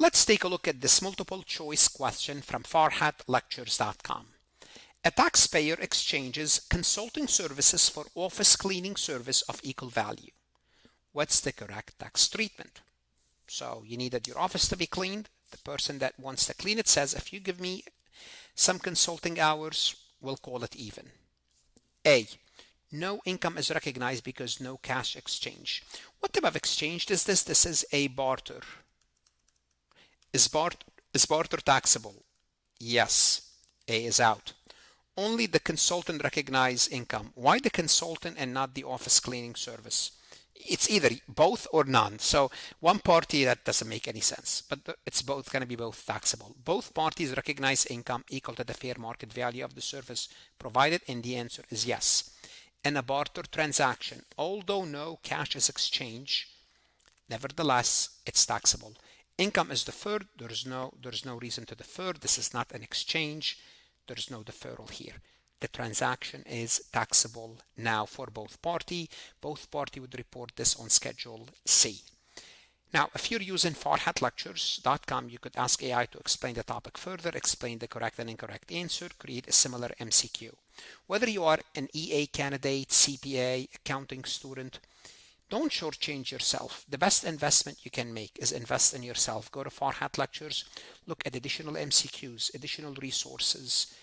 Let's take a look at this multiple choice question from farhatlectures.com. A taxpayer exchanges consulting services for office cleaning service of equal value. What's the correct tax treatment? So you needed your office to be cleaned. The person that wants to clean it says, if you give me some consulting hours, we'll call it even. A, no income is recognized because no cash exchange. What type of exchange is this? This is a barter. Is barter taxable? Yes. A is out. Only the consultant recognize income. Why the consultant and not the office cleaning service? It's either both or none. So one party, that doesn't make any sense, but it's both going to be both taxable. Both parties recognize income equal to the fair market value of the service provided, and the answer is yes. In a barter transaction, although no cash is exchanged, nevertheless, it's taxable. Income is deferred. There's no reason to defer. This is not an exchange. There's no deferral here. The transaction is taxable now for both party. Both party would report this on Schedule C. Now, if you're using farhatlectures.com, you could ask AI to explain the topic further, explain the correct and incorrect answer, create a similar MCQ. Whether you are an EA candidate, CPA, accounting student, don't shortchange yourself. The best investment you can make is invest in yourself. Go to Farhat Lectures, look at additional MCQs, additional resources,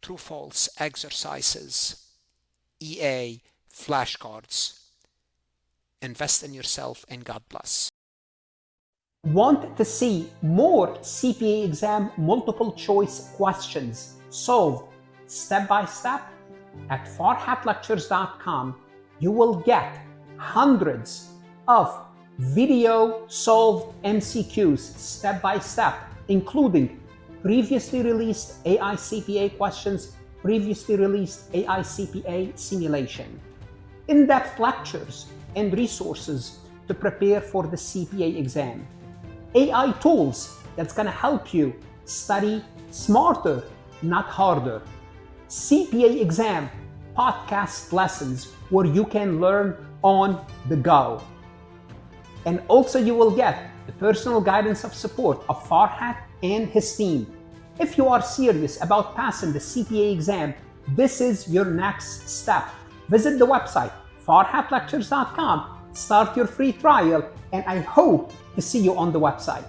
true false exercises, EA, flashcards. Invest in yourself, and God bless. Want to see more CPA exam multiple choice questions solved step by step? At farhatlectures.com, you will get hundreds of video solved MCQs step by step, including previously released AI CPA questions, previously released AI CPA simulation, in-depth lectures and resources to prepare for the CPA exam, AI tools that's going to help you study smarter, not harder, CPA exam podcast lessons where you can learn on the go. And also you will get the personal guidance of support of Farhat and his team. If you are serious about passing the CPA exam, this is your next step. Visit the website farhatlectures.com, start your free trial, and I hope to see you on the website.